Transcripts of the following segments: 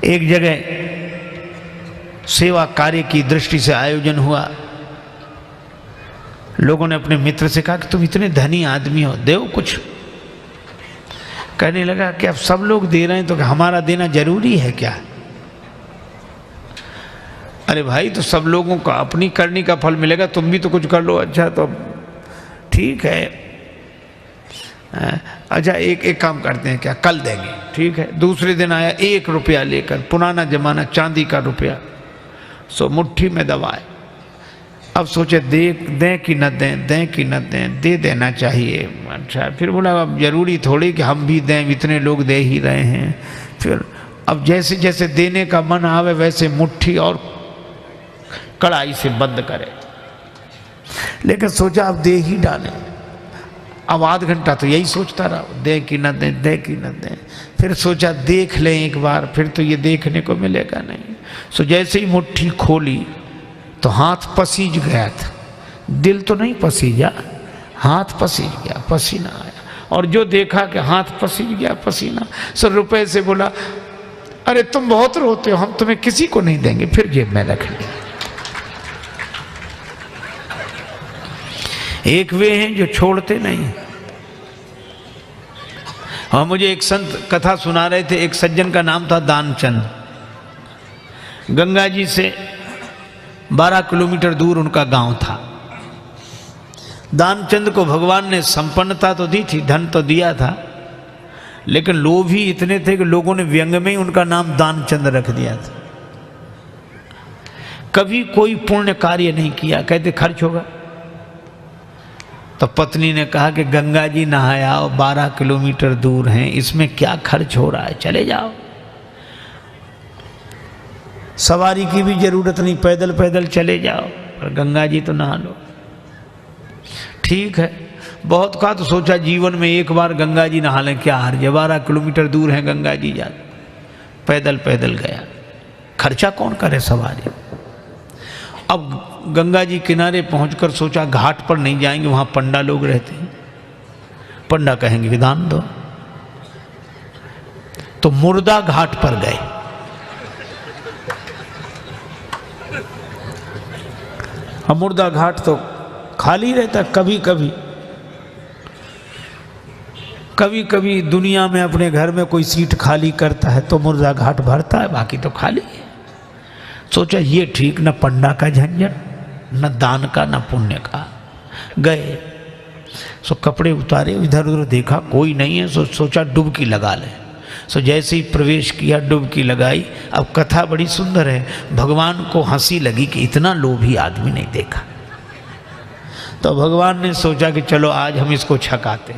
एक जगह सेवा कार्य की दृष्टि से आयोजन हुआ। लोगों ने अपने मित्र से कहा कि तुम इतने धनी आदमी हो, दो कुछ। कहने लगा कि अब सब लोग दे रहे हैं तो हमारा देना जरूरी है क्या? अरे भाई, तो सब लोगों का अपनी करनी का फल मिलेगा, तुम भी तो कुछ कर लो। अच्छा तो ठीक है, अच्छा एक काम करते हैं, क्या कल देंगे? ठीक है। दूसरे दिन आया 1 रुपया लेकर, पुराना जमाना, चांदी का रुपया, सो मुट्ठी में दबाए। अब सोचे दें कि न दें, दें कि न दें, दे देना चाहिए। अच्छा, फिर बोला अब जरूरी थोड़ी कि हम भी दें, इतने लोग दे ही रहे हैं। फिर अब जैसे जैसे देने का मन आवे वैसे मुट्ठी और कड़ाई से बंद करे, लेकिन सोचा अब दे ही डालें। अब आध घंटा तो यही सोचता रहा, दें कि न दें, दें कि न दें। फिर सोचा देख लें एक बार, फिर तो ये देखने को मिलेगा नहीं। सो जैसे ही मुट्ठी खोली तो हाथ पसीज गया था, दिल तो नहीं पसीजा, हाथ पसीज गया, पसीना आया। और जो देखा कि हाथ पसीज गया, पसीना, सो रुपए से बोला अरे तुम बहुत रोते हो, हम तुम्हें किसी को नहीं देंगे। फिर जेब में रख लिया। एक वे हैं जो छोड़ते नहीं। और मुझे एक संत कथा सुना रहे थे, एक सज्जन का नाम था दानचंद। गंगा जी से 12 किलोमीटर दूर उनका गांव था। दानचंद को भगवान ने संपन्नता तो दी थी, धन तो दिया था, लेकिन लोभ ही इतने थे कि लोगों ने व्यंग में ही उनका नाम दानचंद रख दिया था। कभी कोई पुण्य कार्य नहीं किया, कहते खर्च होगा। तो पत्नी ने कहा कि गंगा जी नहाया और 12 किलोमीटर दूर हैं, इसमें क्या खर्च हो रहा है, चले जाओ। सवारी की भी जरूरत नहीं, पैदल पैदल चले जाओ, पर गंगा जी तो नहा लो। ठीक है, बहुत कहा तो सोचा जीवन में एक बार गंगा जी नहा लें, क्या हर्ज है, 12 किलोमीटर दूर है गंगा जी, जा पैदल पैदल गया, खर्चा कौन करे सवारी। अब गंगा जी किनारे पहुंचकर सोचा घाट पर नहीं जाएंगे, वहां पंडा लोग रहते हैं, पंडा कहेंगे कि दान दो। तो मुर्दा घाट पर गए। मुर्दा घाट तो खाली रहता, कभी कभी दुनिया में अपने घर में कोई सीट खाली करता है तो मुर्दा घाट भरता है, बाकी तो खाली है। सोचा ये ठीक, न पंडा का झंझट, न दान का, न पुण्य का। गए, सो कपड़े उतारे, इधर उधर देखा कोई नहीं है, सोचा डुबकी लगा ले। सो जैसे ही प्रवेश किया, डुबकी लगाई। अब कथा बड़ी सुंदर है, भगवान को हंसी लगी कि इतना लोभी आदमी नहीं देखा। तो भगवान ने सोचा कि चलो आज हम इसको छकाते।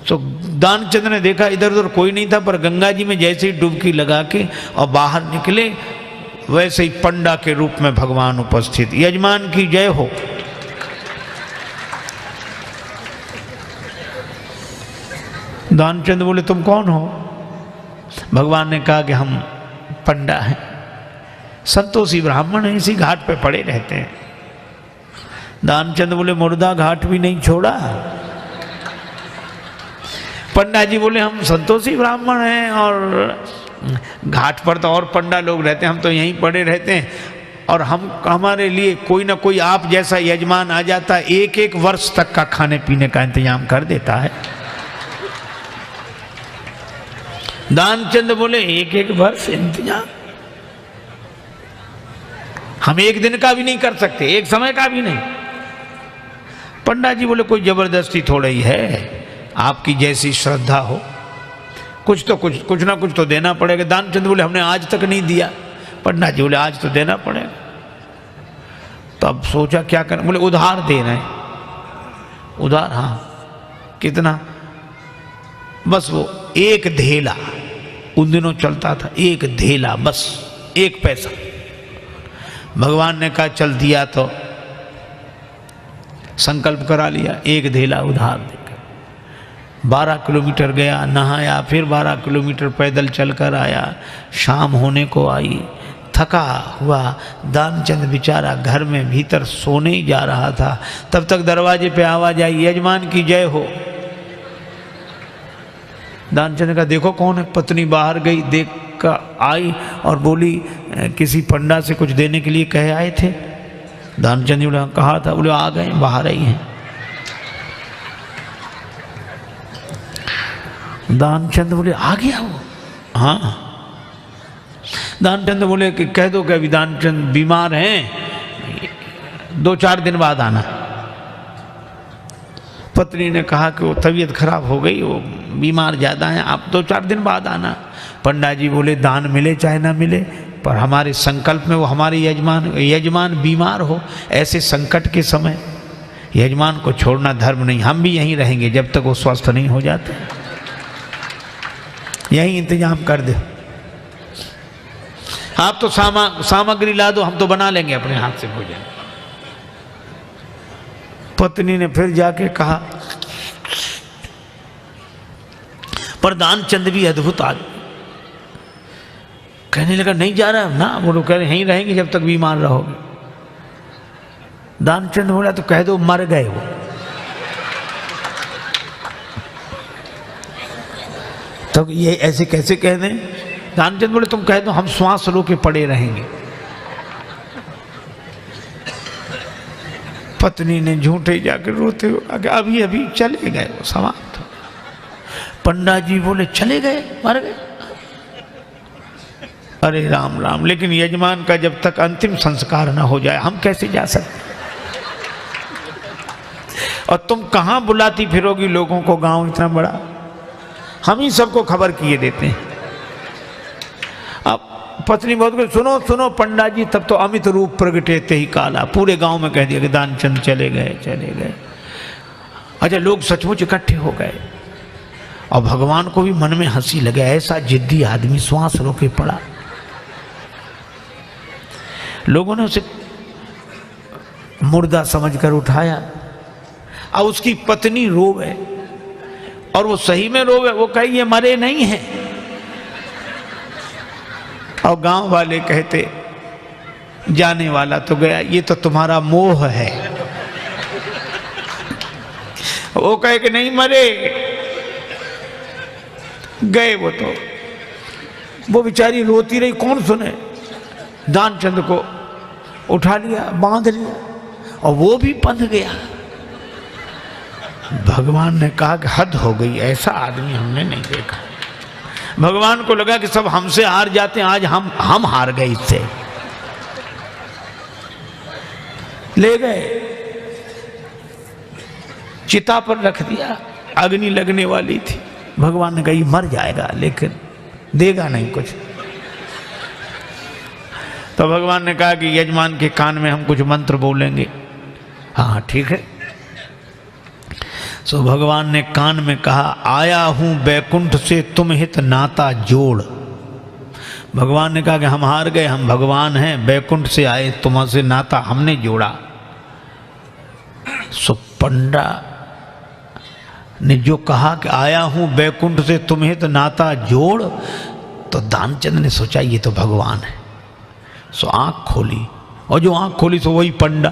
तो दानचंद ने देखा इधर उधर कोई नहीं था, पर गंगा जी में जैसे ही डुबकी लगा के और बाहर निकले, वैसे ही पंडा के रूप में भगवान उपस्थित। यजमान की जय हो। दानचंद बोले तुम कौन हो? भगवान ने कहा कि हम पंडा हैं, संतोषी ब्राह्मण हैं, इसी घाट पे पड़े रहते हैं। दानचंद बोले मुर्दा घाट भी नहीं छोड़ा। पंडा जी बोले हम संतोषी ब्राह्मण हैं और घाट पर तो और पंडा लोग रहते हैं, हम तो यहीं पड़े रहते हैं, और हमारे लिए कोई ना कोई आप जैसा यजमान आ जाता है, 1-1 वर्ष तक का खाने पीने का इंतजाम कर देता है। दानचंद बोले 1-1 वर्ष इंतजाम? हम एक दिन का भी नहीं कर सकते, एक समय का भी नहीं। पंडा जी बोले कोई जबरदस्ती थोड़ा ही है, आपकी जैसी श्रद्धा हो, कुछ ना कुछ तो देना पड़ेगा। दानचंद बोले हमने आज तक नहीं दिया। पंडा जी बोले आज तो देना पड़ेगा। तो अब सोचा क्या करें, बोले उधार दे रहे हैं। उधार? हाँ। कितना? बस वो 1 धेला, उन दिनों चलता था 1 धेला, बस 1 पैसा। भगवान ने कहा चल दिया, तो संकल्प करा लिया, 1 धेला उधार देकर 12 किलोमीटर गया, नहाया, फिर 12 किलोमीटर पैदल चलकर आया। शाम होने को आई, थका हुआ दानचंद बेचारा घर में भीतर सोने ही जा रहा था। तब तक दरवाजे पे आवाज आई, यजमान की जय हो। दानचंद का देखो कौन है, पत्नी बाहर गई, देख आई और बोली किसी पंडा से कुछ देने के लिए कहे आए थे? दानचंद जी बोले कहा था। बोले आ गए, बाहर आई हैं। दानचंद बोले आ गया वो? हाँ। दानचंद बोले कि कह दो कि अभी दानचंद बीमार हैं, 2-4 दिन बाद आना। पत्नी ने कहा कि वो तबीयत खराब हो गई, वो बीमार ज़्यादा हैं, आप 2-4 दिन बाद आना। पंडा जी बोले दान मिले चाहे ना मिले, पर हमारे संकल्प में वो हमारे यजमान बीमार हो, ऐसे संकट के समय यजमान को छोड़ना धर्म नहीं। हम भी यहीं रहेंगे जब तक वो स्वस्थ नहीं हो जाते, यहीं इंतजाम कर दे। आप तो सामग्री ला दो, हम तो बना लेंगे अपने हाथ से भोजन। पत्नी ने फिर जाके कहा, पर दानचंद भी अद्भुत आदमी। कहने लगा नहीं जा रहा ना, वो लोग कह रहे यहीं रहेंगे जब तक बीमार रहोगे। दानचंद बोला तो कह दो मर गए वो। तो ये ऐसे कैसे कह दें? दानचंद बोले तुम कह दो हम श्वास रो के पड़े रहेंगे। पत्नी ने झूठे जाकर रोते हुए अभी अभी चले गए, वो समाप्त। पंडा जी बोले चले गए, मर गए? अरे राम राम, लेकिन यजमान का जब तक अंतिम संस्कार ना हो जाए हम कैसे जा सकते? और तुम कहां बुलाती फिरोगी लोगों को, गांव इतना बड़ा, हम ही सबको खबर किए देते हैं। अब पत्नी बहुत कुछ सुनो सुनो पंडा जी, तब तो अमित रूप प्रगटे ते ही काला, पूरे गांव में कह दिया कि दानचंद चले गए चले गए। अच्छा, लोग सचमुच इकट्ठे हो गए और भगवान को भी मन में हंसी लगे, ऐसा जिद्दी आदमी श्वास रोके पड़ा। लोगों ने उसे मुर्दा समझकर उठाया। अब उसकी पत्नी रोवे, और वो सही में रोवे, वो कहे ये मरे नहीं हैं। और गांव वाले कहते जाने वाला तो गया, ये तो तुम्हारा मोह है। वो कहे कि नहीं मरे, गए वो तो। वो बेचारी रोती रही, कौन सुने। दानचंद को उठा लिया, बांध लिया, और वो भी बंध गया। भगवान ने कहा कि हद हो गई, ऐसा आदमी हमने नहीं देखा। भगवान को लगा कि सब हमसे हार जाते हैं, आज हम हार गए इससे। ले गए, चिता पर रख दिया, अग्नि लगने वाली थी। भगवान ने कहा ये मर जाएगा लेकिन देगा नहीं कुछ। तो भगवान ने कहा कि यजमान के कान में हम कुछ मंत्र बोलेंगे। हाँ ठीक है। सो भगवान ने कान में कहा, आया हूं बैकुंठ से तुम हित नाता जोड़। भगवान ने कहा कि हम हार गए, हम भगवान हैं, बैकुंठ से आए, तुमसे नाता हमने जोड़ा। सो पंडा ने जो कहा कि आया हूं बैकुंठ से तुम हित नाता जोड़, तो दानचंद ने सोचा ये तो भगवान है। सो आंख खोली, और जो आंख खोली तो वही पंडा,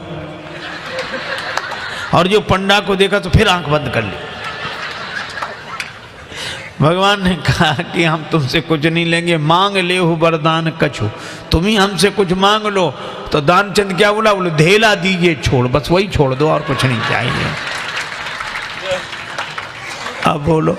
और जो पंडा को देखा तो फिर आंख बंद कर ली। भगवान ने कहा कि हम तुमसे कुछ नहीं लेंगे, मांग ले हो वरदान कछु, तुम ही हमसे कुछ मांग लो। तो दानचंद क्या बोला? बोले धेला दीजिए छोड़, बस वही छोड़ दो और कुछ नहीं चाहिए। अब बोलो।